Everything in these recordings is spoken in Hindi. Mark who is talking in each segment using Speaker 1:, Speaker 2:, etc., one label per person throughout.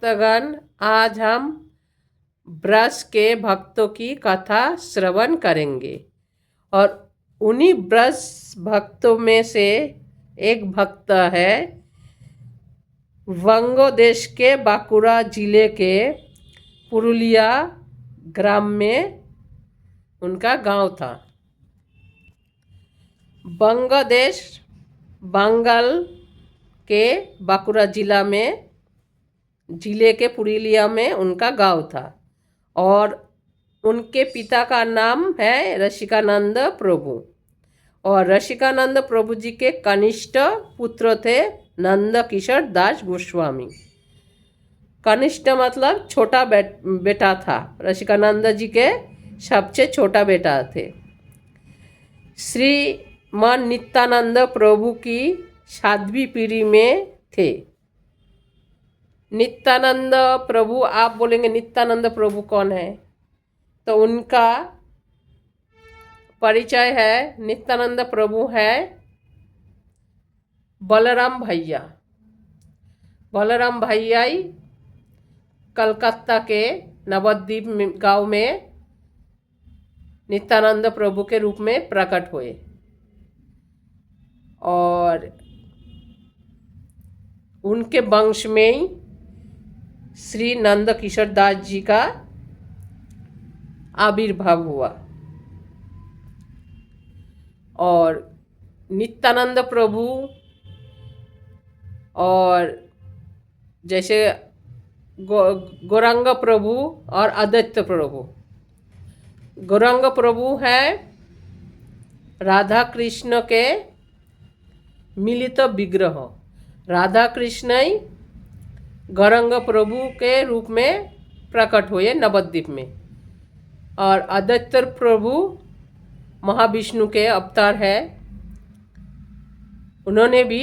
Speaker 1: भक्तगण, आज हम ब्रज के भक्तों की कथा श्रवण करेंगे और उन्हीं ब्रज भक्तों में से एक भक्त है वंगो देश के बांकुड़ा जिले के पुरुलिया ग्राम में उनका गांव था। बांग्लादेश बंगाल के बांकुड़ा जिले के पुरुलिया में उनका गांव था और उनके पिता का नाम है रसिकानंद प्रभु और रसिकानंद प्रभु जी के कनिष्ठ पुत्र थे नंद किशोर दास गोस्वामी। कनिष्ठ मतलब छोटा बेटा था, रसिकानंद जी के सबसे छोटा बेटा थे। श्री मान नित्यानंद प्रभु की 7वीं पीढ़ी में थे। नित्यानंद प्रभु, आप बोलेंगे नित्यानंद प्रभु कौन है, तो उनका परिचय है, नित्यानंद प्रभु है बलराम भैया। बलराम भैया ही कलकत्ता के नवद्वीप गांव में नित्यानंद प्रभु के रूप में प्रकट हुए और उनके वंश में ही श्री नंद किशोर दास जी का आविर्भाव हुआ। और नित्यानंद प्रभु और जैसे गौरांग प्रभु और आदित्य प्रभु। गौरांग प्रभु है राधा कृष्ण के मिलित विग्रह। राधा कृष्ण ही गौरांग प्रभु के रूप में प्रकट हुए नवद्वीप में और आदित्य प्रभु महाविष्णु के अवतार है। उन्होंने भी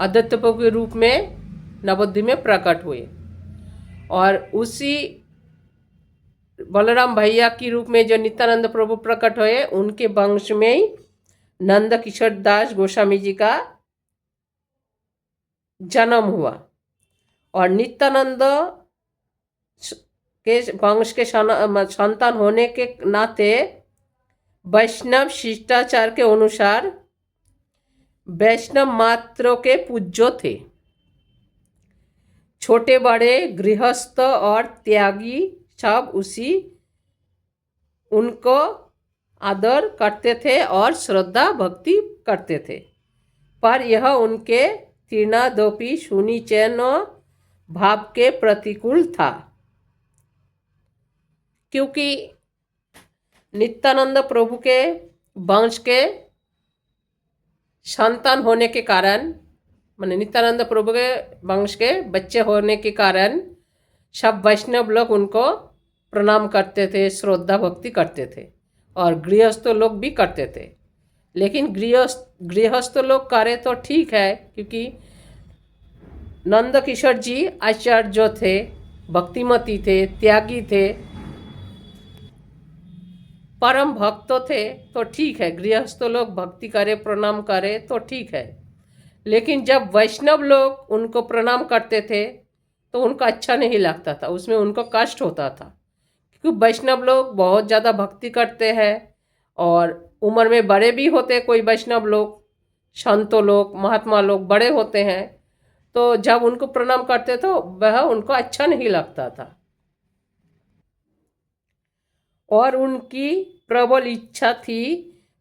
Speaker 1: आदित्य प्रभु के रूप में नवद्वीप में प्रकट हुए और उसी बलराम भैया के रूप में जो नित्यानंद प्रभु प्रकट हुए उनके वंश में ही नंद किशोर दास गोस्वामी जी का जन्म हुआ। और नित्यानंद के वंश के संतान होने के नाते वैष्णव शिष्टाचार के अनुसार वैष्णव मात्रों के पूज्य थे। छोटे बड़े गृहस्थ और त्यागी सब उनको आदर करते थे और श्रद्धा भक्ति करते थे, पर यह उनके तीर्णादोपी सुनिचैन भाव के प्रतिकूल था, क्योंकि नित्यानंद प्रभु के वंश के संतान होने के कारण, माने नित्यानंद प्रभु के वंश के बच्चे होने के कारण सब वैष्णव लोग उनको प्रणाम करते थे, श्रद्धा भक्ति करते थे और गृहस्थ लोग भी करते थे। लेकिन गृहस्थ लोग करे तो ठीक है, क्योंकि नंद किशोर जी आचार्य थे, भक्तिमती थे, त्यागी थे, परम भक्त थे, तो ठीक है, गृहस्थ लोग भक्ति करे प्रणाम करे तो ठीक है। लेकिन जब वैष्णव लोग उनको प्रणाम करते थे तो उनको अच्छा नहीं लगता था, उसमें उनको कष्ट होता था, क्योंकि वैष्णव लोग बहुत ज़्यादा भक्ति करते हैं और उम्र में बड़े भी होते, कोई वैष्णव लोग संतों लोग महात्मा लोग बड़े होते हैं, तो जब उनको प्रणाम करते तो वह उनको अच्छा नहीं लगता था। और उनकी प्रबल इच्छा थी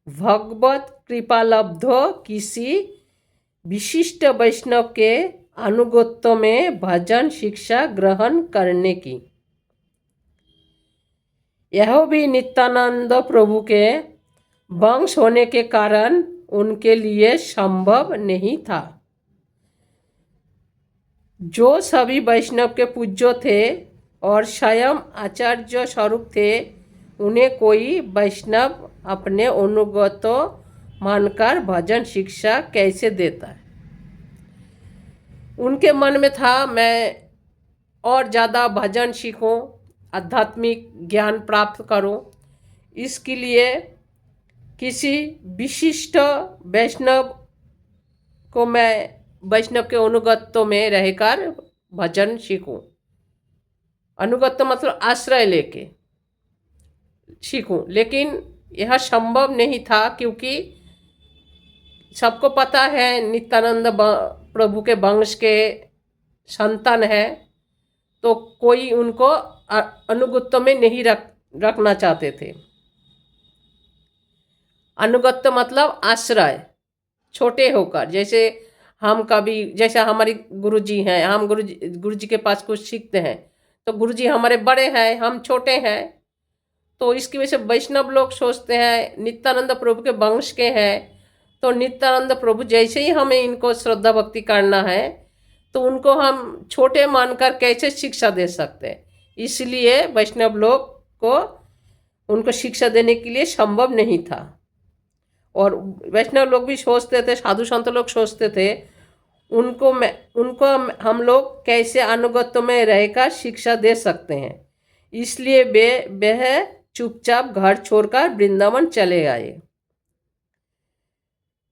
Speaker 1: भगवत कृपालब्ध किसी विशिष्ट वैष्णव के अनुगत्य में भजन शिक्षा ग्रहण करने की। यह भी नित्यानंद प्रभु के वंश होने के कारण उनके लिए संभव नहीं था। जो सभी वैष्णव के पूज्य थे और स्वयं आचार्य स्वरूप थे, उन्हें कोई वैष्णव अपने अनुगत मानकर भजन शिक्षा कैसे देता है। उनके मन में था मैं और ज़्यादा भजन सीखूं, आध्यात्मिक ज्ञान प्राप्त करूं, इसके लिए किसी विशिष्ट वैष्णव को मैं वैष्णव के अनुगत्य में रहकर भजन सीखूं। अनुगत्य मतलब आश्रय लेके सीखूं, लेकिन यह संभव नहीं था क्योंकि सबको पता है नित्यानंद प्रभु के वंश के संतान है, तो कोई उनको अनुगत्य में नहीं रखना चाहते थे। अनुगत्य मतलब आश्रय, छोटे होकर, जैसे हम कभी, जैसे हमारी गुरुजी हैं, हम गुरुजी के पास कुछ सीखते हैं, तो गुरुजी हमारे बड़े हैं, हम छोटे हैं, तो इसकी वजह से वैष्णव लोग सोचते हैं नित्यानंद प्रभु के वंश के हैं, तो नित्यानंद प्रभु जैसे ही हमें इनको श्रद्धा भक्ति करना है तो उनको हम छोटे मानकर कैसे शिक्षा दे सकते हैं। इसलिए वैष्णव लोग को उनको शिक्षा देने के लिए संभव नहीं था। और वैष्णव लोग भी सोचते थे, साधु संत लोग सोचते थे उनको हम लोग कैसे अनुगत्य में रहकर शिक्षा दे सकते हैं। इसलिए वे चुपचाप घर छोड़कर वृंदावन चले आए।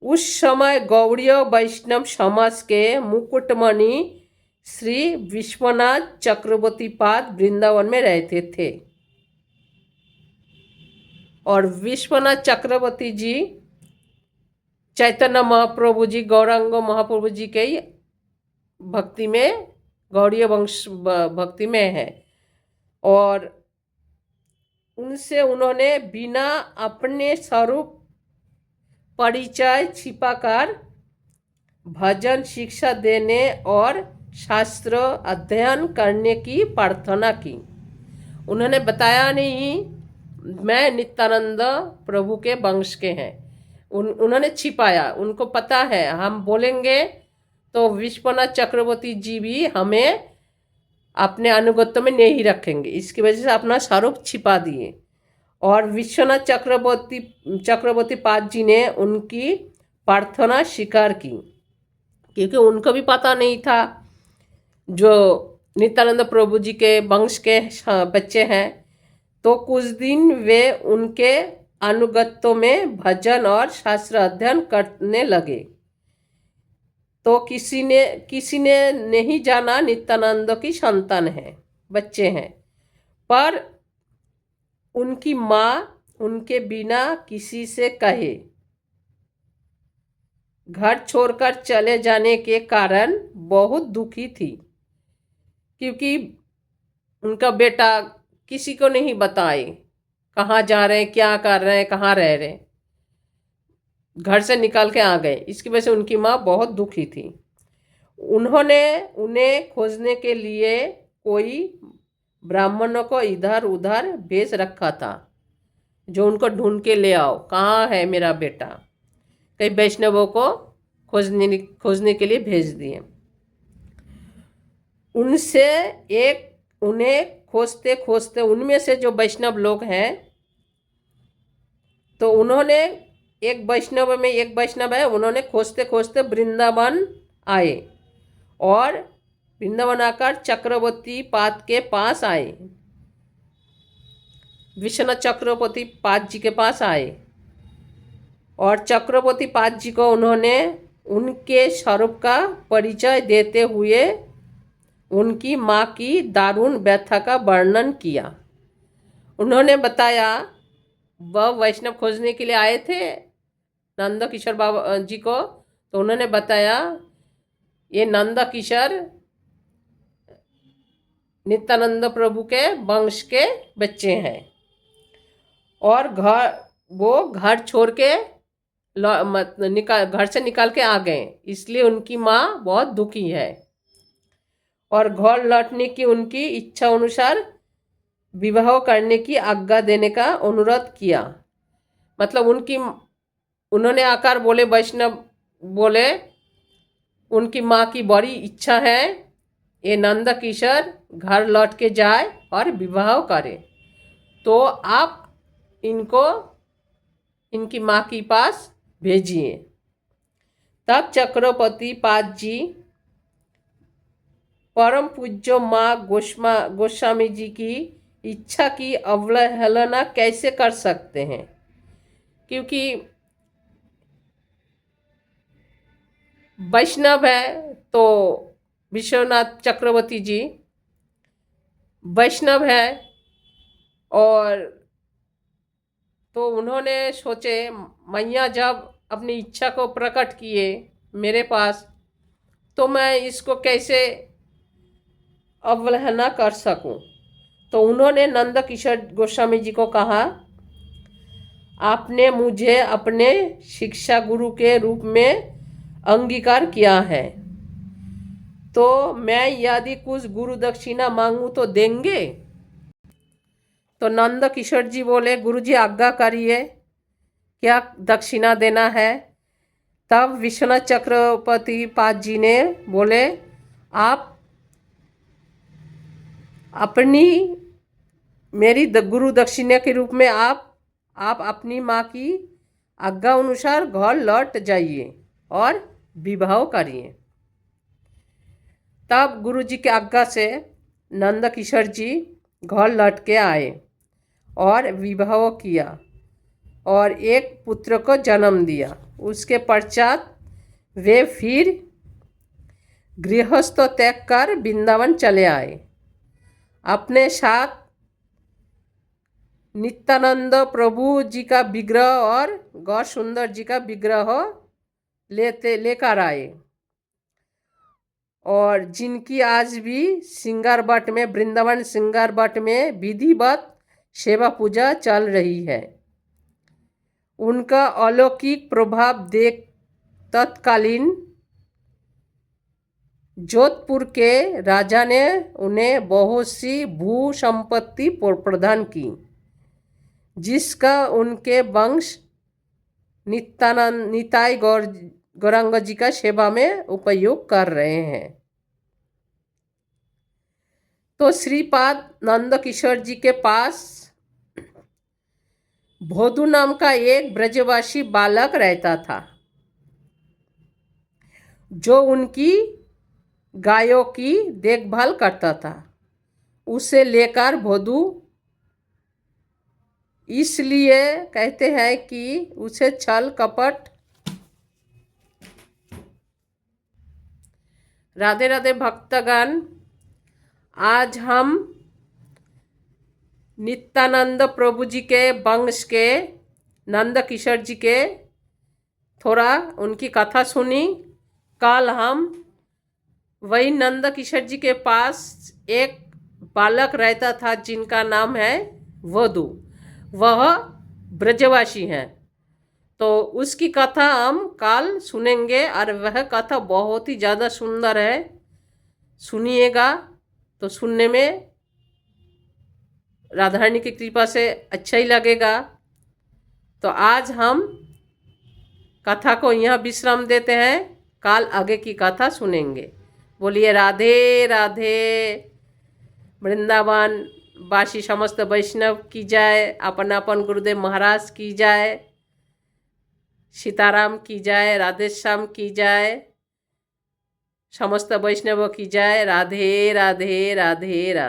Speaker 1: उस समय गौड़ीय वैष्णव समाज के मुकुटमणि श्री विश्वनाथ चक्रवर्ती पाद वृंदावन में रहते थे। और विश्वनाथ चक्रवर्ती जी चैतन्य महाप्रभु जी, गौरांग महाप्रभु जी के भक्ति में, गौड़ीय वंश भक्ति में है। और उनसे उन्होंने बिना अपने स्वरूप परिचय छिपाकर भजन शिक्षा देने और शास्त्र अध्ययन करने की प्रार्थना की। उन्होंने बताया नहीं मैं नित्यानंद प्रभु के वंश के हैं, उन्होंने छिपाया। उनको पता है हम बोलेंगे तो विश्वनाथ चक्रवर्ती जी भी हमें अपने अनुगत्य में नहीं रखेंगे, इसकी वजह से अपना स्वरूप छिपा दिए। और विश्वनाथ चक्रवर्ती पाद जी ने उनकी प्रार्थना स्वीकार की, क्योंकि उनको भी पता नहीं था जो नित्यानंद प्रभु जी के वंश के बच्चे हैं। तो कुछ दिन वे उनके अनुगत्य में भजन और शास्त्र अध्ययन करने लगे। तो किसी ने नहीं जाना नित्यानंद की संतान है, बच्चे हैं, पर उनकी माँ उनके बिना किसी से कहे घर छोड़कर चले जाने के कारण बहुत दुखी थी, क्योंकि उनका बेटा किसी को नहीं बताए कहाँ जा रहे हैं, क्या कर रहे हैं, कहाँ रह रहे हैं, घर से निकाल के आ गए। इसकी वजह से उनकी माँ बहुत दुखी थी। उन्होंने उन्हें खोजने के लिए कोई ब्राह्मणों को इधर उधर भेज रखा था, जो उनको ढूंढ के ले आओ, कहाँ है मेरा बेटा। कई वैष्णवों को खोजने के लिए भेज दिए। उन्हें खोजते खोजते उनमें से जो वैष्णव लोग हैं, तो उन्होंने एक वैष्णव है, उन्होंने खोजते खोजते वृंदावन आए और वृंदावन आकर चक्रवर्ती पाद के पास आए, विश्वनाथ चक्रवर्ती पाद जी के पास आए। और चक्रवर्ती पाद जी को उन्होंने उनके स्वरूप का परिचय देते हुए उनकी माँ की दारुण व्यथा का वर्णन किया। उन्होंने बताया वह वैष्णव खोजने के लिए आए थे नंद किशोर बाबा जी को, तो उन्होंने बताया ये नंद किशोर नित्यानंद प्रभु के वंश के बच्चे हैं, और वो घर छोड़ के घर से निकाल के आ गए, इसलिए उनकी माँ बहुत दुखी है। और घर लौटने की उनकी इच्छा अनुसार विवाह करने की आज्ञा देने का अनुरोध किया। मतलब उन्होंने आकर बोले, वैष्णव बोले उनकी माँ की बड़ी इच्छा है ये नंद किशोर घर लौट के जाए और विवाह करे, तो आप इनको इनकी माँ के पास भेजिए। तब चक्रवर्ती पाद जी परम पूज्य माँ गोस्वामी जी की इच्छा की अवहेलना कैसे कर सकते हैं, क्योंकि वैष्णव है तो विश्वनाथ चक्रवर्ती जी वैष्णव है, और तो उन्होंने सोचे मैया जब अपनी इच्छा को प्रकट किए मेरे पास, तो मैं इसको कैसे अवहेलना कर सकूं। तो उन्होंने नंद किशोर गोस्वामी जी को कहा, आपने मुझे अपने शिक्षा गुरु के रूप में अंगीकार किया है, तो मैं यदि कुछ गुरु दक्षिणा मांगूं तो देंगे? तो नंद किशोर जी बोले, गुरु जी आज्ञा करिए, क्या दक्षिणा देना है? तब विश्वनाथ चक्रवर्ती पाद जी ने बोले, आप अपनी मेरी गुरु दक्षिणा के रूप में आप अपनी माँ की आज्ञा अनुसार घर लौट जाइए और विवाह करिए। तब गुरु जी की आज्ञा से नंद किशोर जी घर लौट के आए और विवाह किया और एक पुत्र को जन्म दिया। उसके पश्चात वे फिर गृहस्थ त्याग कर वृंदावन चले आए। अपने साथ नित्यानंद प्रभु जी का विग्रह और गौर सुंदर जी का विग्रह लेकर आए, और जिनकी आज भी सिंगारबट में, वृंदावन सिंगारबट में विधिवत सेवा पूजा चल रही है। उनका अलौकिक प्रभाव देख तत्कालीन जोधपुर के राजा ने उन्हें बहुत सी भू संपत्ति प्रदान की, जिसका उनके वंश निताई गौरांग जी का सेवा में उपयोग कर रहे हैं। तो श्रीपाद नंद किशोर जी के पास भोदू नाम का एक ब्रजवासी बालक रहता था, जो उनकी गायों की देखभाल करता था। उसे लेकर भोदू इसलिए कहते हैं कि उसे छल कपट। राधे राधे भक्तगण, आज हम नित्यानंद प्रभु जी के वंश के नंद किशोर जी के थोड़ा उनकी कथा सुनी। कल हम वही नंद किशोर जी के पास एक बालक रहता था जिनका नाम है वधु, वह ब्रजवासी हैं। तो उसकी कथा हम कल सुनेंगे, और वह कथा बहुत ही ज़्यादा सुंदर है। सुनिएगा तो सुनने में राधा रानी की कृपा से अच्छा ही लगेगा। तो आज हम कथा को यहाँ विश्राम देते हैं, कल आगे की कथा सुनेंगे। बोलिए राधे राधे। वृंदावन वासी समस्त वैष्णव की जाए, अपन गुरुदेव महाराज की जाए, सीताराम की जाए, राधे श्याम की जाए, समस्त वैष्णव की जाए। राधे राधे राधे राधे।